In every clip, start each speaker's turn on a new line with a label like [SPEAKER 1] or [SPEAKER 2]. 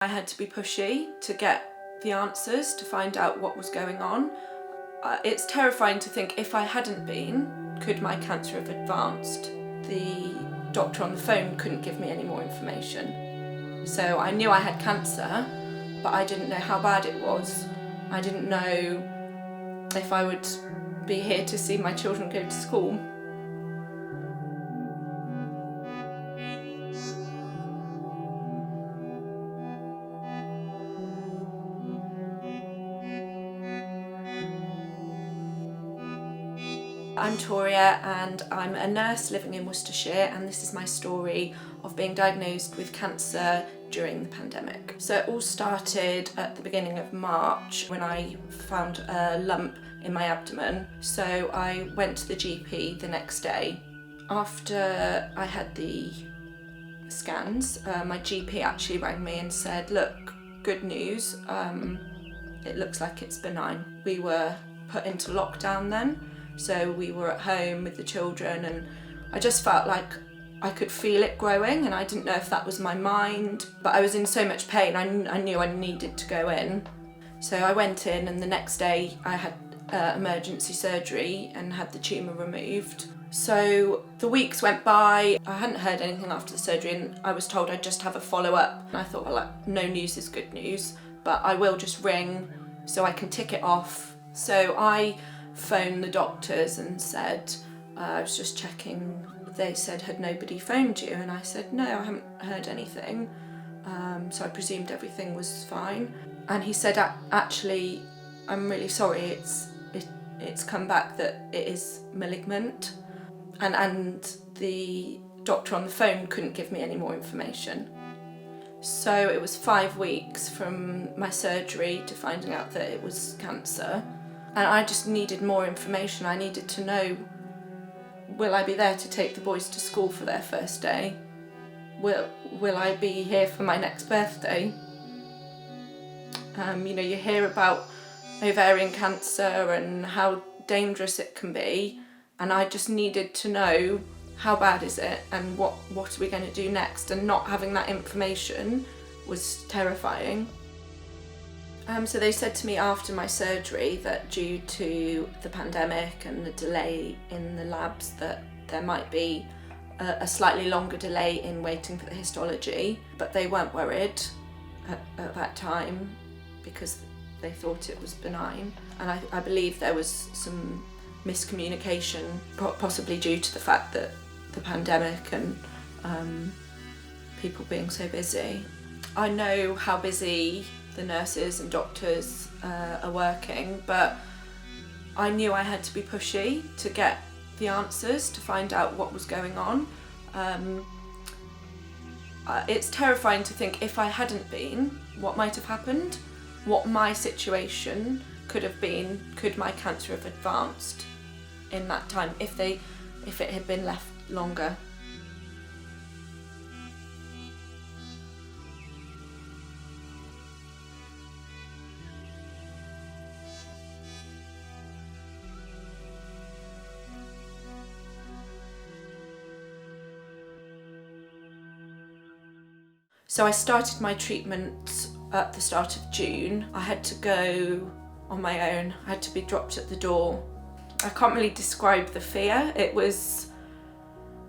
[SPEAKER 1] I had to be pushy to get the answers, to find out what was going on. It's terrifying to think if I hadn't been, could my cancer have advanced? The doctor on the phone couldn't give me any more information. So I knew I had cancer, but I didn't know how bad it was. I didn't know if I would be here to see my children go to school. I'm Toria and I'm a nurse living in Worcestershire, and this is my story of being diagnosed with cancer during the pandemic. So it all started at the beginning of March when I found a lump in my abdomen. So I went to the GP the next day. After I had the scans, my GP actually rang me and said, look, good news, it looks like it's benign. We were put into lockdown then. So we were at home with the children, and I just felt like I could feel it growing, and I didn't know if that was my mind, but I was in so much pain, I knew I needed to go in. So I went in, and the next day I had emergency surgery and had the tumour removed. So the weeks went by, I hadn't heard anything after the surgery, and I was told I'd just have a follow-up. And I thought, well, no news is good news, but I will just ring so I can tick it off. So I phoned the doctors and said, I was just checking, they said, had nobody phoned you? And I said, no, I haven't heard anything. So I presumed everything was fine. And he said, actually, I'm really sorry, it's come back that it is malignant. And the doctor on the phone couldn't give me any more information. So it was 5 weeks from my surgery to finding out that it was cancer. And I just needed more information. I needed to know, will I be there to take the boys to school for their first day? Will I be here for my next birthday? You hear about ovarian cancer and how dangerous it can be, and I just needed to know, how bad is it and what are we going to do next? And not having that information was terrifying. So they said to me after my surgery that due to the pandemic and the delay in the labs that there might be a slightly longer delay in waiting for the histology, but they weren't worried at that time because they thought it was benign. And I believe there was some miscommunication, possibly due to the fact that the pandemic and people being so busy. I know how busy the nurses and doctors are working, but I knew I had to be pushy to get the answers, to find out what was going on. It's terrifying to think if I hadn't been, what might have happened, what my situation could have been. Could my cancer have advanced in that time if it had been left longer? So I started my treatment at the start of June. I had to go on my own. I had to be dropped at the door. I can't really describe the fear. It was,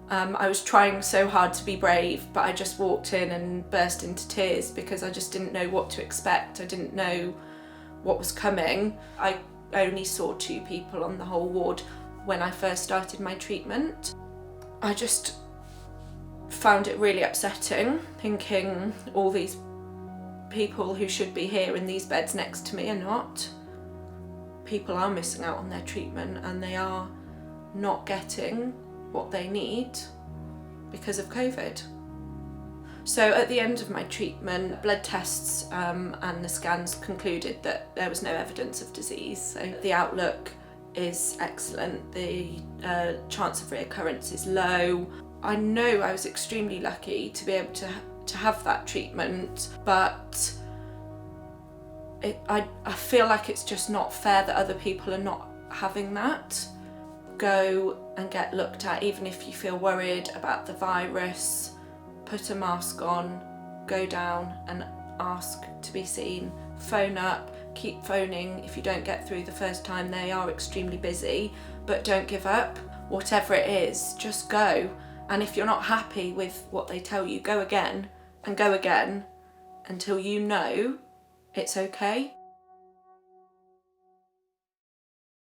[SPEAKER 1] I was trying so hard to be brave, but I just walked in and burst into tears because I just didn't know what to expect. I didn't know what was coming. I only saw 2 people on the whole ward when I first started my treatment. I just found it really upsetting, thinking all these people who should be here in these beds next to me are not. People are missing out on their treatment and they are not getting what they need because of COVID. So at the end of my treatment, blood tests and the scans concluded that there was no evidence of disease. So the outlook is excellent, the chance of reoccurrence is low. I know I was extremely lucky to be able to have that treatment, but I feel like it's just not fair that other people are not having that. Go and get looked at, even if you feel worried about the virus, put a mask on, go down and ask to be seen, phone up, keep phoning. If you don't get through the first time, they are extremely busy, but don't give up. Whatever it is, just go. And if you're not happy with what they tell you, go again and go again until you know it's okay.